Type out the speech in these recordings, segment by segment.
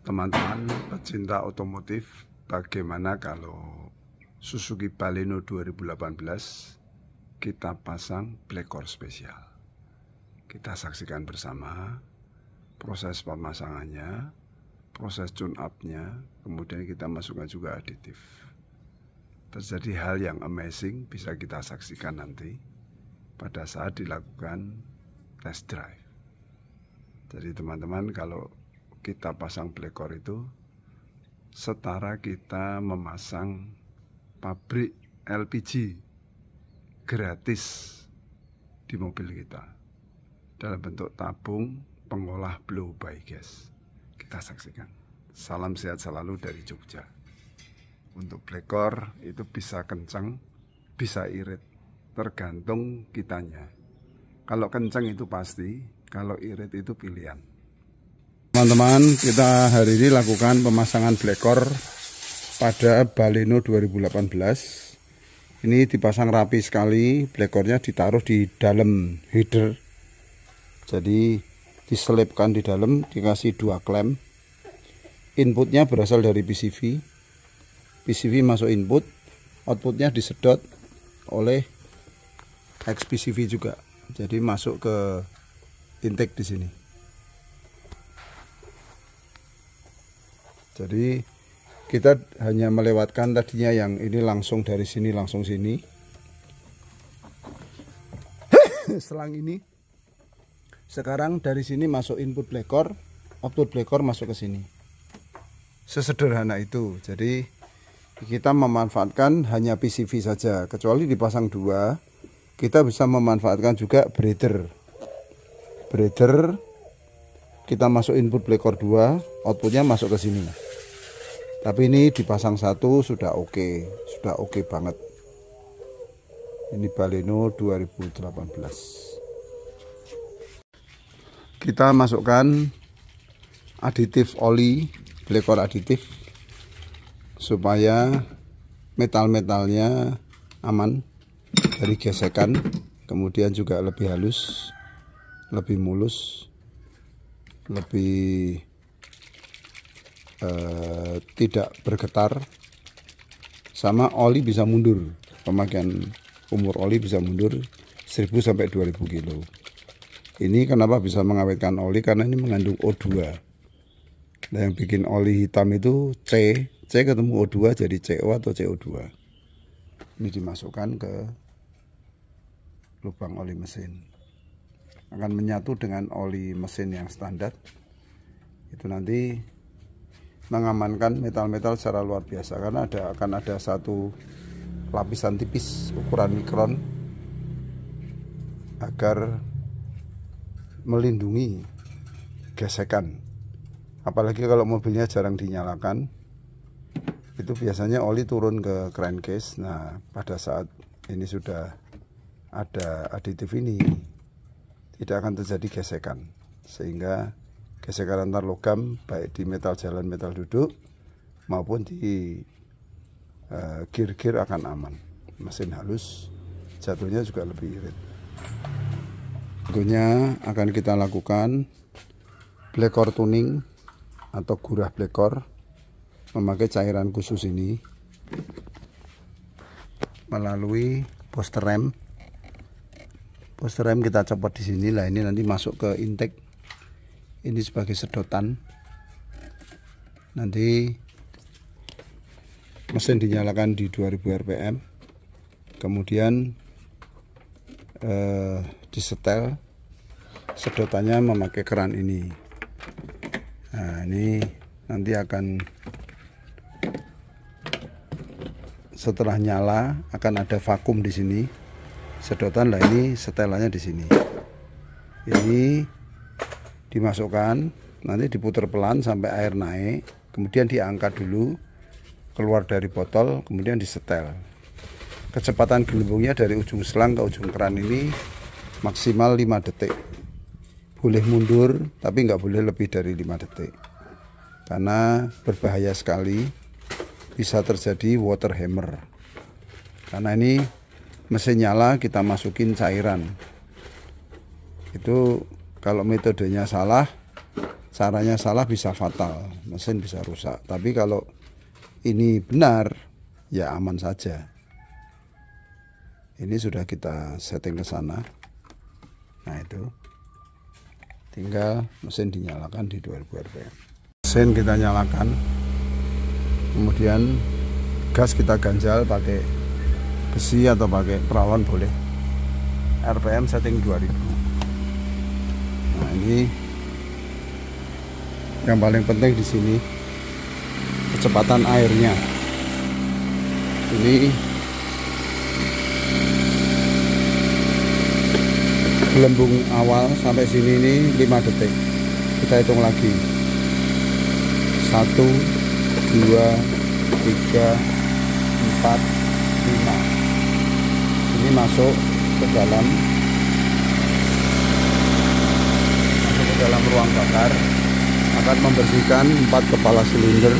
Teman-teman pecinta otomotif, bagaimana kalau Suzuki Baleno 2018 kita pasang black core spesial? Kita saksikan bersama proses pemasangannya, proses tune up-nya, kemudian kita masukkan juga aditif. Terjadi hal yang amazing, bisa kita saksikan nanti pada saat dilakukan test drive. Jadi teman-teman, kalau kita pasang black core itu setara kita memasang pabrik LPG gratis di mobil kita dalam bentuk tabung pengolah blow by gas. Kita saksikan. Salam sehat selalu dari Jogja. Untuk black core itu bisa kencang, bisa irit, tergantung kitanya. Kalau kencang itu pasti, kalau irit itu pilihan. Teman-teman, kita hari ini lakukan pemasangan black core pada Baleno 2018. Ini dipasang rapi sekali, black core-nya ditaruh di dalam header. Jadi diselipkan di dalam, dikasih 2 klem. Inputnya berasal dari PCV. PCV masuk input, outputnya disedot oleh XPCV juga. Jadi masuk ke intake di sini. Jadi kita hanya melewatkan tadinya yang ini langsung dari sini langsung sini. Selang ini. Sekarang dari sini masuk input black core, output black core masuk ke sini. Sesederhana itu. Jadi kita memanfaatkan hanya PCV saja. Kecuali dipasang 2, kita bisa memanfaatkan juga breather. Breather kita masuk input black core 2, outputnya masuk ke sini. Tapi ini dipasang 1 sudah oke banget. Ini Baleno 2018. Kita masukkan aditif oli, black core aditif, supaya metal-metalnya aman dari gesekan, kemudian juga lebih halus, lebih mulus, lebih tidak bergetar, sama oli bisa mundur. Pemakaian umur oli bisa mundur 1000 sampai 2000 kilo. Ini kenapa bisa mengawetkan oli? Karena ini mengandung O2. Nah, yang bikin oli hitam itu C ketemu O2 jadi CO atau CO2. Ini dimasukkan ke lubang oli mesin. Akan menyatu dengan oli mesin yang standar. Itu nanti mengamankan metal-metal secara luar biasa, karena akan ada satu lapisan tipis ukuran mikron agar melindungi gesekan. Apalagi kalau mobilnya jarang dinyalakan, itu biasanya oli turun ke crankcase. Nah, pada saat ini sudah ada aditif ini, tidak akan terjadi gesekan, sehingga gesekan antar logam baik di metal jalan, metal duduk maupun di gear-gear akan aman. Mesin halus, jatuhnya juga lebih irit. Tentunya akan kita lakukan black core tuning atau gurah black core memakai cairan khusus ini melalui poster rem. Poster rem kita copot di sini lah, ini nanti masuk ke intake. Ini sebagai sedotan. Nanti mesin dinyalakan di 2000 rpm. Kemudian disetel. Sedotannya memakai keran ini. Nah, ini nanti akan setelah nyala akan ada vakum di sini. Sedotan lah, ini setelannya di sini. Ini dimasukkan, nanti diputar pelan sampai air naik, kemudian diangkat dulu keluar dari botol, kemudian disetel. Kecepatan gelembungnya dari ujung selang ke ujung keran ini maksimal 5 detik. Boleh mundur, tapi nggak boleh lebih dari 5 detik, karena berbahaya sekali, bisa terjadi water hammer. Karena ini mesin nyala, kita masukin cairan, itu kalau metodenya salah caranya salah bisa fatal, mesin bisa rusak. Tapi kalau ini benar, ya aman saja. Ini sudah kita setting ke sana. Nah itu, tinggal mesin dinyalakan di 2000 rpm. Mesin kita nyalakan, kemudian gas kita ganjal pakai besi atau pakai peralon boleh. RPM setting 2000. Nah ini yang paling penting di sini kecepatan airnya. Ini gelembung awal sampai sini ini 5 detik. Kita hitung lagi. 1, 2, 3, 4, 5. Ini masuk ke dalam ruang bakar, akan membersihkan 4 kepala silinder,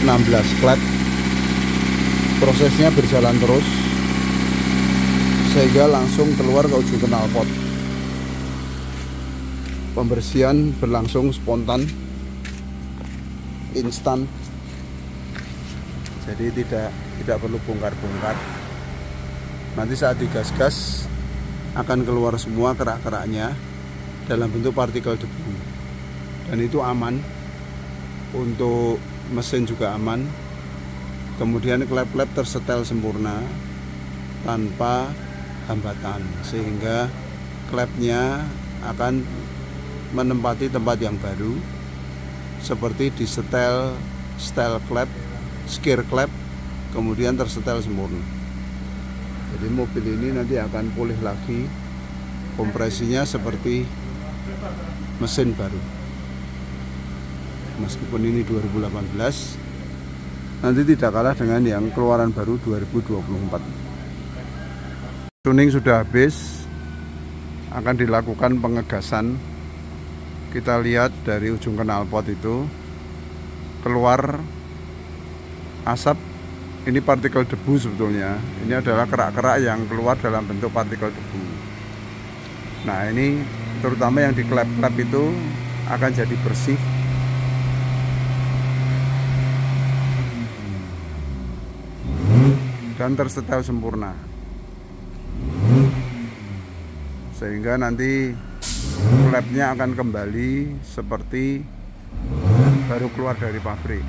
16 klep. Prosesnya berjalan terus sehingga langsung keluar ke ujung knalpot. Pembersihan berlangsung spontan, instan, jadi tidak perlu bongkar-bongkar. Nanti saat digas-gas akan keluar semua kerak-keraknya dalam bentuk partikel debu, dan itu aman untuk mesin, juga aman. Kemudian klep-klep tersetel sempurna tanpa hambatan, sehingga klepnya akan menempati tempat yang baru, seperti disetel style klep, skir klep, kemudian tersetel sempurna. Jadi mobil ini nanti akan pulih lagi, kompresinya seperti mesin baru. Meskipun ini 2018, nanti tidak kalah dengan yang keluaran baru 2024. Tuning sudah habis, akan dilakukan pengegasan. Kita lihat dari ujung knalpot itu keluar asap. Ini partikel debu sebetulnya. Ini adalah kerak-kerak yang keluar dalam bentuk partikel debu. Nah ini terutama yang di klep-klep itu akan jadi bersih. Dan tersetel sempurna, sehingga nanti klepnya akan kembali seperti baru keluar dari pabrik.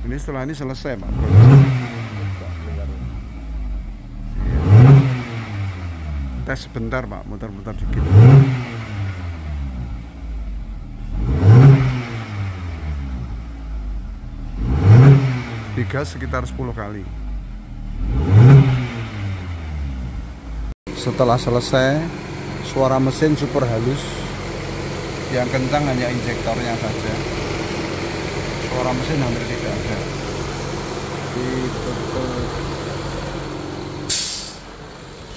Ini setelah ini selesai, Pak. Tes sebentar, Pak, muter-muter dikit. Digas sekitar 10 kali. Setelah selesai, suara mesin super halus. Yang kencang hanya injektornya saja. Suara mesin hampir tidak ada.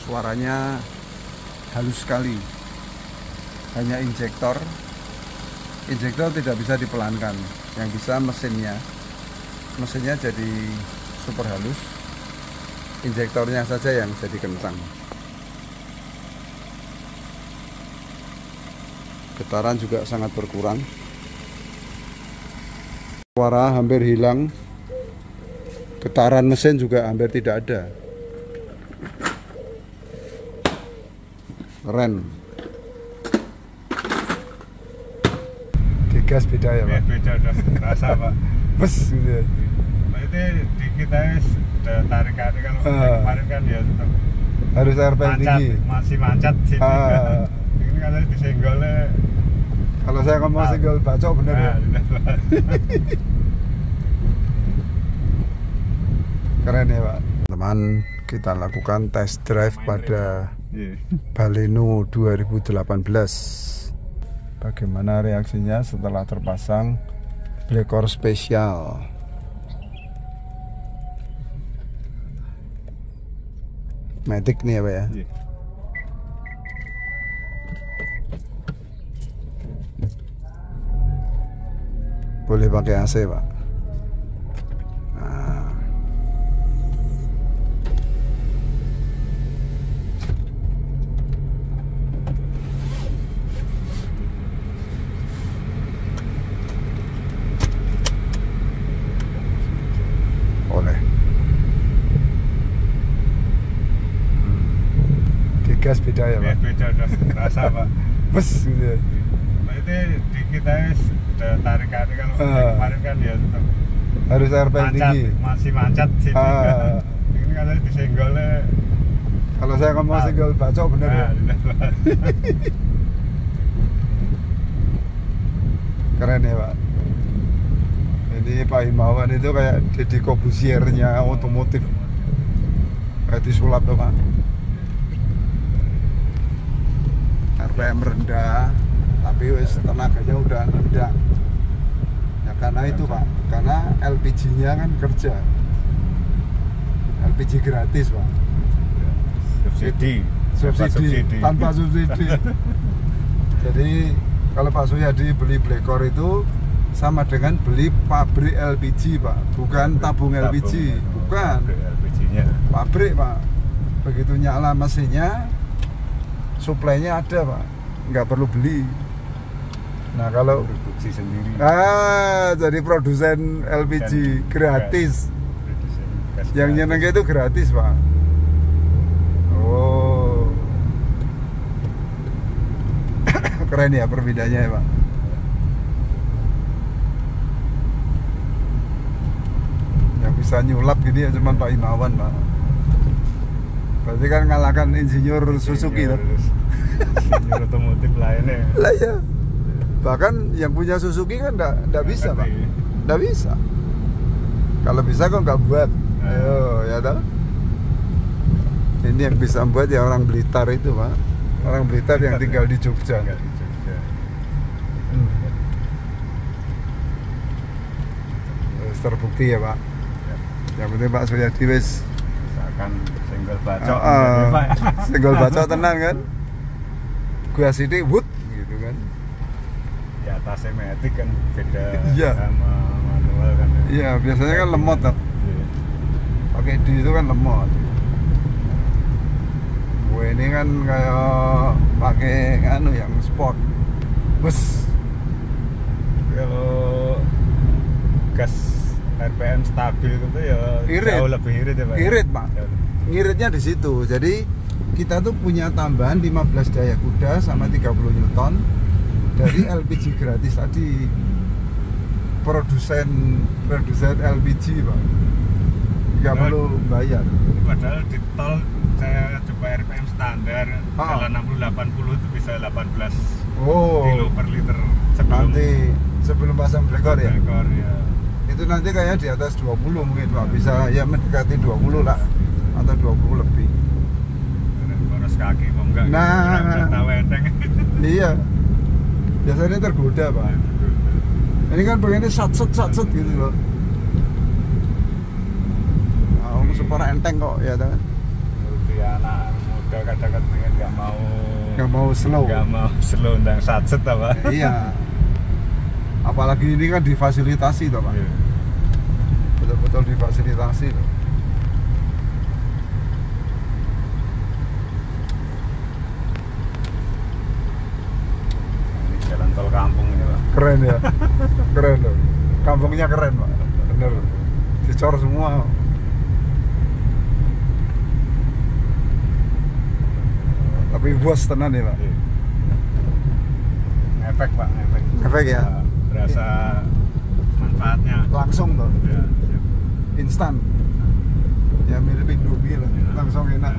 Suaranya halus sekali. Hanya injektor. Injektor tidak bisa dipelankan. Yang bisa mesinnya. Mesinnya jadi super halus, injektornya saja yang jadi kencang. Getaran juga sangat berkurang, suara hampir hilang, getaran mesin juga hampir tidak ada. Keren. Digas beda ya, Pak? Beda, udah rasa, Pak. Bes gitu ya. Berarti di kita udah tarikannya kalau kemarin kan ya tetap harus RPM tinggi. Masih mancat sih. Ini kalau disenggolnya. Kalau saya ngomong senggol bacok bener ya. Keren ya, Pak. Teman, kita lakukan test drive pada Baleno 2018. Bagaimana reaksinya setelah terpasang Blackcore spesial. Matic nih ya, Pak ya. Boleh pakai AC, Pak. Nah. beda ya Pak? Beda dong, rasa Pak. Bes gitu ya. Berarti di kita ada tarikan kalau kemarin kan ya tetap Harus RPM tinggi. Masih mancat sih. Ini kalau disenggolnya. Kalau saya ngomong senggol bacok bener ya. Keren ya Pak. Ini Pak Himawan itu kayak Deddy Corbuzier-nya otomotif. Kayak disulap tuh Pak. RPM rendah, tapi wis tenaganya udah rendah. Ya karena itu Pak, karena LPG-nya kan kerja. LPG gratis Pak. Subsidi tanpa subsidi. Jadi kalau Pak Suyadi beli Blackcore itu sama dengan beli pabrik LPG Pak, bukan tabung LPG, bukan LPG-nya. Pabrik Pak. Begitu nyala mesinnya, suplainya ada Pak, nggak perlu beli. Nah kalau produksi sendiri. Jadi produsen LPG gratis. Yang nyenengnya itu gratis Pak. Oh, keren ya perbedaannya ya Pak. Yang bisa nyulap gini ya cuman Pak Himawan Pak. Berarti kan ngalahkan insinyur Suzuki tuh. Insinyur otomotif lainnya. Lah ya. Bahkan yang punya Suzuki kan enggak bisa Pak. Enggak bisa. Kalau bisa kok nggak buat. Ayo ya toh. Ini yang bisa buat ya orang Blitar itu Pak. Orang Blitar yang tinggal di Jogja. Terbukti ya Pak. Yang penting Pak Suyadi wis misalkan senggol bacok. Senggol bacok tenan kan. Gua sidik wut gitu kan. Ya atasnya metik kan beda iya. Sama manual kan. Iya, biasanya kan lemot tuh. Pakai D itu kan lemot. Gue ini kan kayak pakai yang sport. Bus. Kalau gas RPM stabil gitu ya irit. Jauh lebih irit ya Pak. Irit Pak. Ngiritnya di situ. Jadi kita tuh punya tambahan 15 daya kuda sama 30 Newton dari LPG gratis tadi. Produsen LPG Pak. Nggak perlu bayar. Padahal di tol saya coba RPM standar kalau 60-80 itu bisa 18 kilo per liter sebelum pasang Blackcore ya? Blackcore ya. Itu nanti kayaknya di atas 20 mungkin Pak, bisa ya mendekati 20 lah atau 20 lebih. Boros kaki mau enggak? Nah, tahu enteng. Iya. Biasanya tergoda Pak. Ini kan pengennya sat-set gitu loh. Super enteng kok ya kan. Jadi anak muda kadang-kadang pengen nggak mau slow dan satset apa. Iya. Apalagi ini kan difasilitasi toh Pak. Iya. Betul-betul difasilitasi toh. Ini jalan tol kampung ini Pak. Keren ya. Keren loh. Kampungnya keren Pak. Bener. Dicor semua. Tapi bos tenan ya Pak. Efek Pak, efek ya. Berasa manfaatnya langsung tuh ya, instan ya, mirip Indomie lah ya. Langsung enak.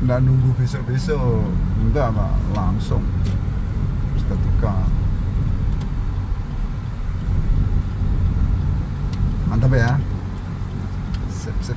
Nggak nunggu besok-besok, enggak Pak, langsung seketika. Mantap ya. Sip.